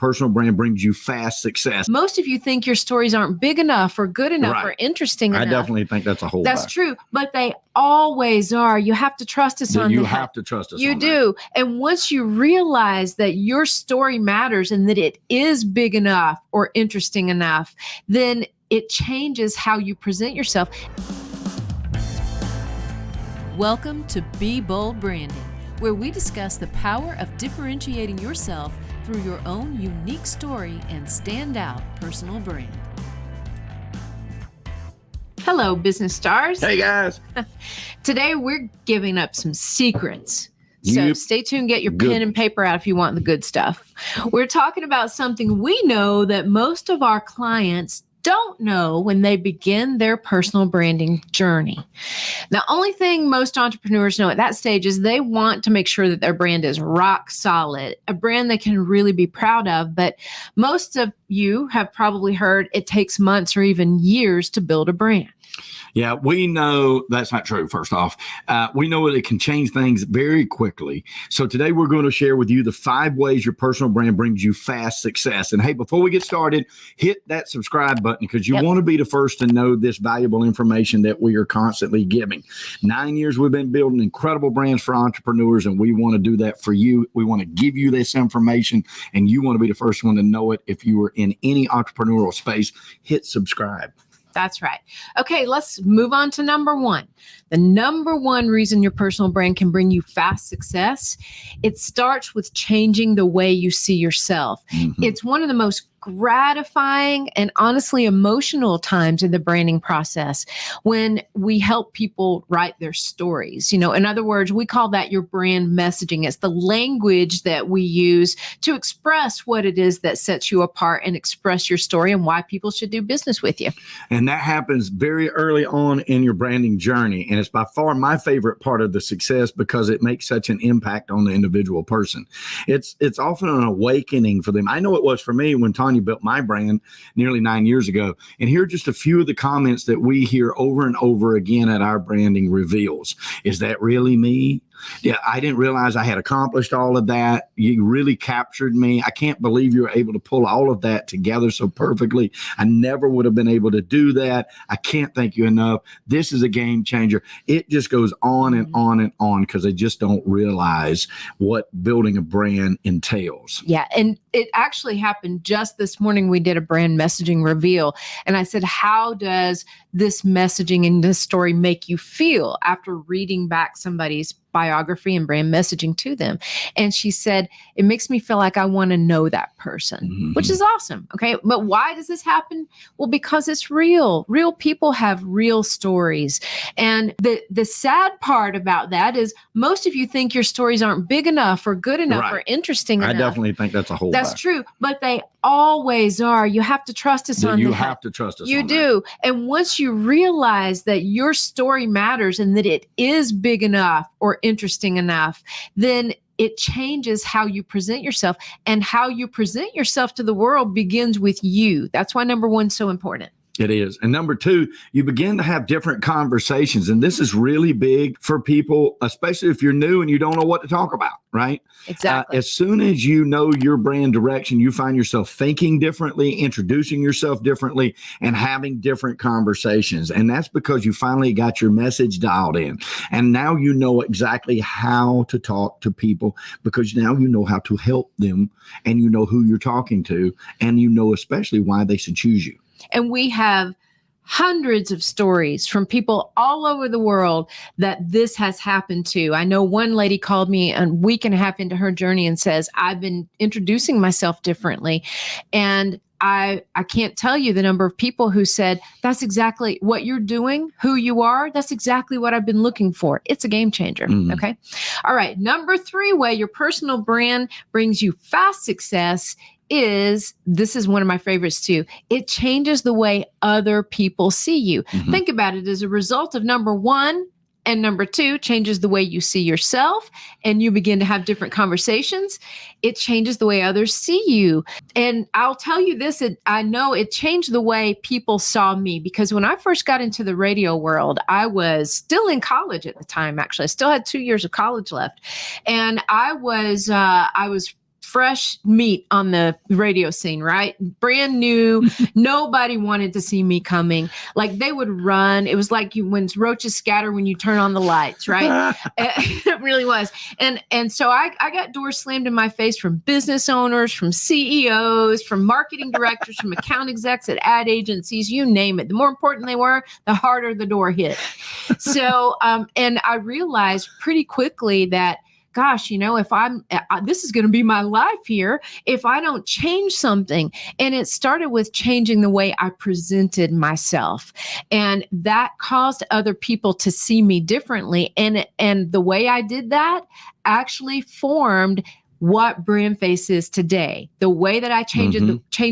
personal brand brings you fast success. Most of you think your stories aren't big enough or good enough or interesting enough. I definitely think that's a whole That's true, but they always are. You have to trust us on that. You have to trust us on that. You do. And once you realize that your story matters and that it is big enough or interesting enough, then it changes how you present yourself. Welcome to Be Bold Branding, where we discuss the power of differentiating yourself through your own unique story and standout personal brand. Hello, business stars. Hey, guys. Today, we're giving up some secrets. So stay tuned, get your pen and paper out if you want the good stuff. We're talking about something we know that most of our clients don't know when they begin their personal branding journey. The only thing most entrepreneurs know at that stage is they want to make sure that their brand is rock solid, a brand they can really be proud of. But most of you have probably heard it takes months or even years to build a brand. Yeah, we know that's not true, first off. We know that it can change things very quickly. So today we're going to share with you the 5 ways your personal brand brings you fast success. And hey, before we get started, hit that subscribe button because you want to be the first to know this valuable information that we are constantly giving. 9 years we've been building incredible brands for entrepreneurs, and we want to do that for you. We want to give you this information, and you want to be the first one to know it. If you are in any entrepreneurial space, hit subscribe. That's right. Okay, let's move on to number 1. The number 1 reason your personal brand can bring you fast success, it starts with changing the way you see yourself. Mm-hmm. It's one of the most gratifying and honestly emotional times in the branding process when we help people write their stories. In other words, we call that your brand messaging. It's the language that we use to express what it is that sets you apart and express your story and why people should do business with you. And that happens very early on in your branding journey. And it's by far my favorite part of the success because it makes such an impact on the individual person. It's often an awakening for them. I know it was for me when Tanya built my brand nearly 9 years ago. And here are just a few of the comments that we hear over and over again at our branding reveals. Is that really me? Yeah, I didn't realize I had accomplished all of that. You really captured me. I can't believe you were able to pull all of that together so perfectly. I never would have been able to do that. I can't thank you enough. This is a game changer. It just goes on and on and on because they just don't realize what building a brand entails. Yeah, and it actually happened just this morning. We did a brand messaging reveal, and I said, how does this messaging and this story make you feel after reading back somebody's biography and brand messaging to them? And she said, it makes me feel like I want to know that person, which is awesome. Okay. But why does this happen? Well, because it's real. Real people have real stories. And the sad part about that is most of you think your stories aren't big enough or good enough or interesting enough. I definitely think that's a whole That's true. But they always are. You have to trust us on that. You have to trust us on that. You do. And once you realize that your story matters and that it is big enough or interesting enough, then it changes how you present yourself, and how you present yourself to the world begins with you. That's why number 1 is so important. It is. And number 2, you begin to have different conversations. And this is really big for people, especially if you're new and you don't know what to talk about, right? Exactly. As soon as you know your brand direction, you find yourself thinking differently, introducing yourself differently, and having different conversations. And that's because you finally got your message dialed in. And now you know exactly how to talk to people because now you know how to help them, and you know who you're talking to, and you know especially why they should choose you. And we have hundreds of stories from people all over the world that this has happened to. I know one lady called me a week and a half into her journey and says, I've been introducing myself differently. And I can't tell you the number of people who said, that's exactly what you're doing, who you are. That's exactly what I've been looking for. It's a game changer. Okay. All right. Number 3 way your personal brand brings you fast success is, this is one of my favorites too, it changes the way other people see you. Think about it as a result of number 1 and number 2 changes the way you see yourself, and you begin to have different conversations. It changes the way others see you. And I'll tell you this, I know it changed the way people saw me, because when I first got into the radio world, I was still in college at the time. Actually, I still had 2 years of college left. And I was fresh meat on the radio scene, right? Brand new. Nobody wanted to see me coming. Like they would run. It was like when roaches scatter when you turn on the lights, right? It really was. And so I got doors slammed in my face from business owners, from CEOs, from marketing directors, from account execs at ad agencies, you name it. The more important they were, the harder the door hit. So, and I realized pretty quickly that, gosh, if this is going to be my life here if I don't change something. And it started with changing the way I presented myself. And that caused other people to see me differently. And the way I did that actually formed what BrandFace is today. The way that I changed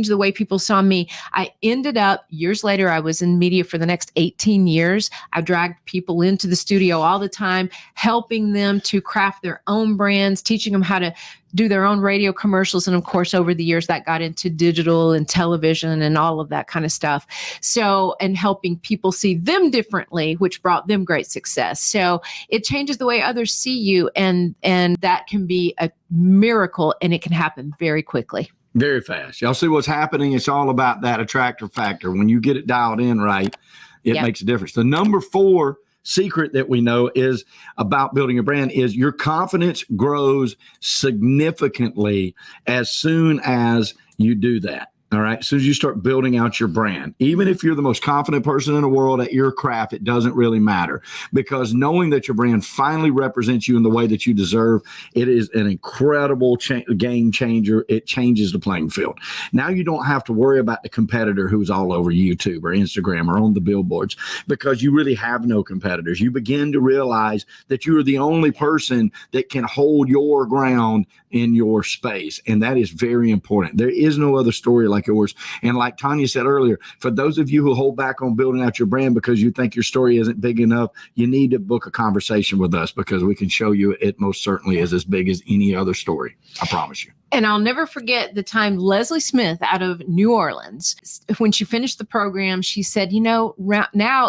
the way people saw me. I ended up, years later, I was in media for the next 18 years. I dragged people into the studio all the time, helping them to craft their own brands, teaching them how to do their own radio commercials. And of course, over the years that got into digital and television and all of that kind of stuff. So, and helping people see them differently, which brought them great success. So it changes the way others see you. And that can be a miracle, and it can happen very quickly. Very fast. Y'all see what's happening? It's all about that attractor factor. When you get it dialed in right, it makes a difference. The number 4 secret that we know is about building a brand is your confidence grows significantly as soon as you do that. All right. As soon as you start building out your brand, even if you're the most confident person in the world at your craft, it doesn't really matter, because knowing that your brand finally represents you in the way that you deserve, it is an incredible game changer. It changes the playing field. Now you don't have to worry about the competitor who's all over YouTube or Instagram or on the billboards, because you really have no competitors. You begin to realize that you are the only person that can hold your ground in your space. And that is very important. There is no other story like yours. And like Tanya said earlier, for those of you who hold back on building out your brand because you think your story isn't big enough, you need to book a conversation with us, because we can show you it most certainly is as big as any other story. I promise you. And I'll never forget the time Leslie Smith out of New Orleans, when she finished the program, she said, now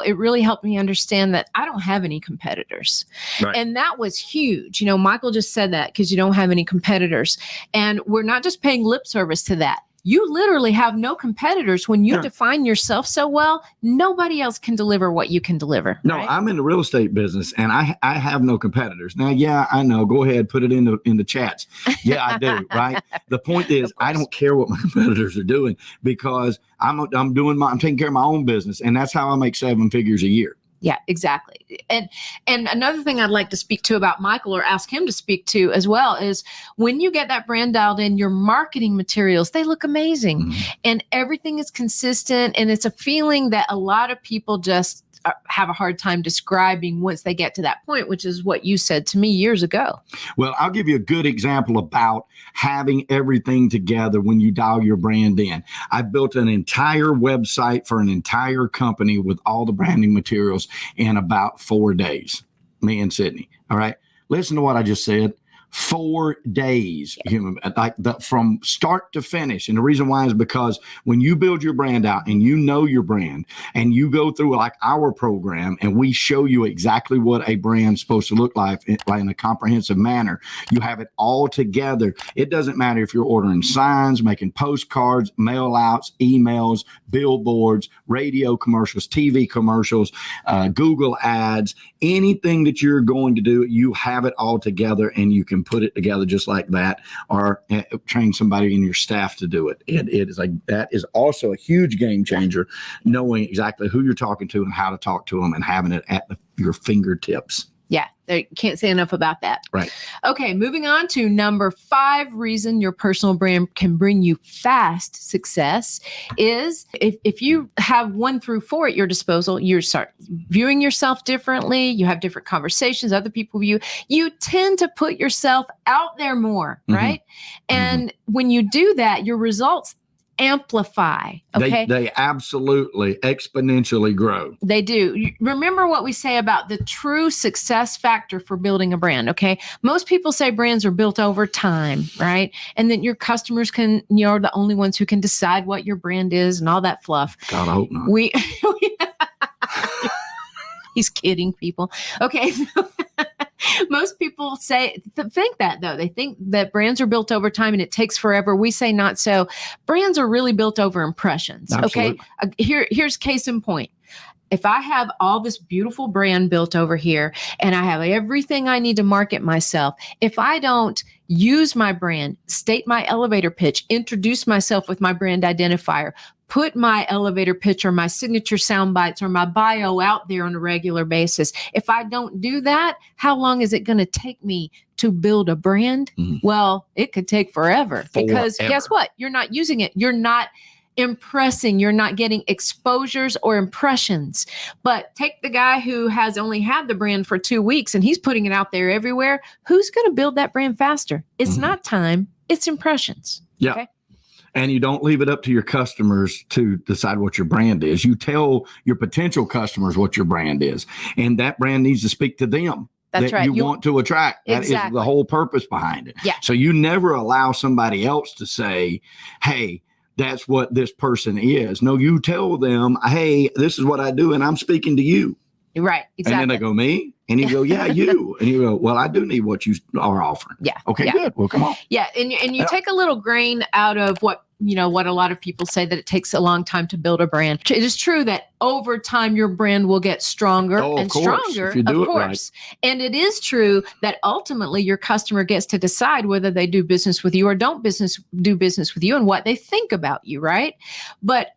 it really helped me understand that I don't have any competitors. Right. And that was huge. Michael just said that, because you don't have any competitors. And we're not just paying lip service to that. You literally have no competitors. When you define yourself so well, nobody else can deliver what you can deliver. No, right? I'm in the real estate business, and I have no competitors. Now, yeah, I know. Go ahead, put it in the chats. Yeah, I do. Right. The point is, I don't care what my competitors are doing, because I'm taking care of my own business, and that's how I make 7 figures a year. Yeah, exactly. And another thing I'd like to speak to about Michael, or ask him to speak to as well, is when you get that brand dialed in, your marketing materials, they look amazing, and everything is consistent. And it's a feeling that a lot of people just have a hard time describing once they get to that point, which is what you said to me years ago. Well, I'll give you a good example about having everything together when you dial your brand in. I built an entire website for an entire company with all the branding materials in about 4 days, me and Sydney. All right. Listen to what I just said. 4 days, from start to finish. And the reason why is because when you build your brand out and you know your brand, and you go through like our program, and we show you exactly what a brand's supposed to look like in a comprehensive manner, you have it all together. It doesn't matter if you're ordering signs, making postcards, mail outs, emails, billboards, radio commercials, TV commercials, Google ads, anything that you're going to do, you have it all together, and you can put it together just like that, or train somebody in your staff to do it. It is like, that is also a huge game changer, knowing exactly who you're talking to and how to talk to them, and having it at your fingertips. Yeah, can't say enough about that. Right. Okay, moving on to number 5 reason your personal brand can bring you fast success is if you have 1 through 4 at your disposal, you start viewing yourself differently. You have different conversations, other people view. You tend to put yourself out there more, right? And when you do that, your results amplify. Okay. They absolutely exponentially grow. They do. Remember what we say about the true success factor for building a brand. Okay. Most people say brands are built over time, right? And that your customers are the only ones who can decide what your brand is and all that fluff. God, I hope not. He's kidding, people. Okay. Most people think that though. They think that brands are built over time and it takes forever. We say not so. Brands are really built over impressions. Absolutely. Okay. Here's case in point. If I have all this beautiful brand built over here and I have everything I need to market myself, if I don't use my brand, state my elevator pitch, introduce myself with my brand identifier, put my elevator pitch or my signature sound bites or my bio out there on a regular basis, if I don't do that, how long is it going to take me to build a brand? Well, it could take forever because guess what? You're not using it. You're not impressing. You're not getting exposures or impressions. But take the guy who has only had the brand for 2 weeks and he's putting it out there everywhere. Who's going to build that brand faster? It's not time. It's impressions. Yeah. Okay? And you don't leave it up to your customers to decide what your brand is. You tell your potential customers what your brand is, and that brand needs to speak to them. That's right. You want to attract. That is the whole purpose behind it. Yeah. So you never allow somebody else to say, hey, that's what this person is. No, you tell them, hey, this is what I do, and I'm speaking to you. Right, exactly. And then they go, me? And you go, yeah, you. And you go, well, I do need what you are offering. Yeah. Okay, good. Well, come on. Yeah, and you take a little grain out of what a lot of people say, that it takes a long time to build a brand. It is true that over time your brand will get stronger and stronger, if you do of course. Right. And it is true that ultimately your customer gets to decide whether they do business with you or don't do business with you and what they think about you, right? But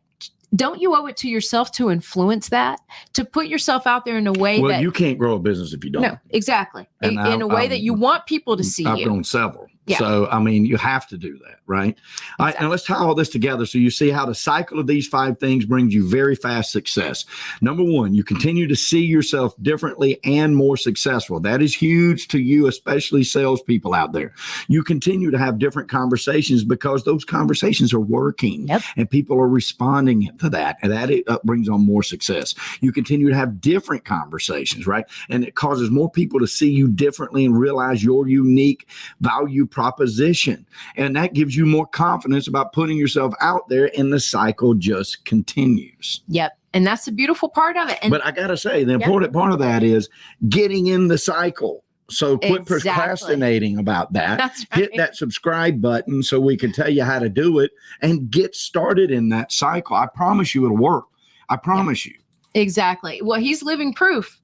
don't you owe it to yourself to influence that, to put yourself out there in a way that you can't grow a business if you don't. No, exactly. In a way that you want people to see you. I've grown several. Yeah. So, I mean, you have to do that, right? Exactly. All right, and let's tie all this together so you see how the cycle of these 5 things brings you very fast success. Number 1, you continue to see yourself differently and more successful. That is huge to you, especially salespeople out there. You continue to have different conversations because those conversations are working and people are responding to that, and that brings on more success. You continue to have different conversations, right? And it causes more people to see you differently and realize your unique value proposition. And that gives you more confidence about putting yourself out there, and the cycle just continues. Yep. And that's the beautiful part of it. But I got to say, the important part of that is getting in the cycle. So quit procrastinating about that. That's right. Hit that subscribe button so we can tell you how to do it and get started in that cycle. I promise you it'll work. I promise you. Exactly. Well, he's living proof.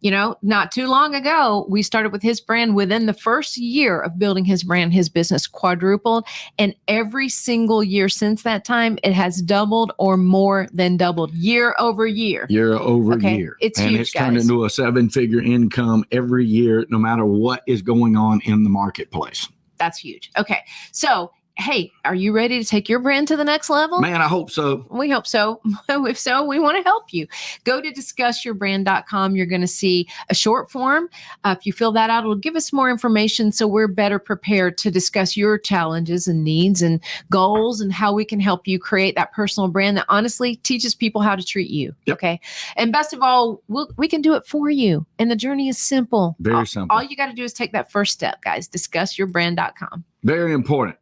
Not too long ago, we started with his brand. Within the first year of building his brand, his business quadrupled. And every single year since that time, it has doubled or more than doubled year over year. Year over year. It's and huge, it's turned into a 7-figure income every year, no matter what is going on in the marketplace. That's huge. Okay. So, hey, are you ready to take your brand to the next level? Man, I hope so. We hope so. If so, we want to help you. Go to discussyourbrand.com. You're going to see a short form. If you fill that out, it'll give us more information so we're better prepared to discuss your challenges and needs and goals and how we can help you create that personal brand that honestly teaches people how to treat you. Yep. Okay. And best of all, we can do it for you. And the journey is simple. Very simple. All you got to do is take that first step, guys. Discussyourbrand.com. Very important.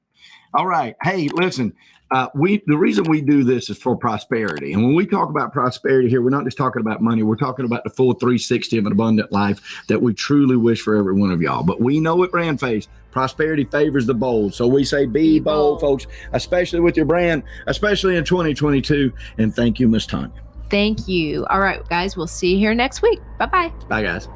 All right. Hey, listen, the reason we do this is for prosperity. And when we talk about prosperity here, we're not just talking about money. We're talking about the full 360 of an abundant life that we truly wish for every one of y'all. But we know at BrandFace, prosperity favors the bold. So we say be bold, folks, especially with your brand, especially in 2022. And thank you, Miss Tanya. Thank you. All right, guys, we'll see you here next week. Bye-bye. Bye, guys.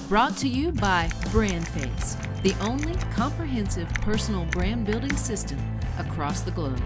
Brought to you by BrandFace, the only comprehensive personal brand building system across the globe.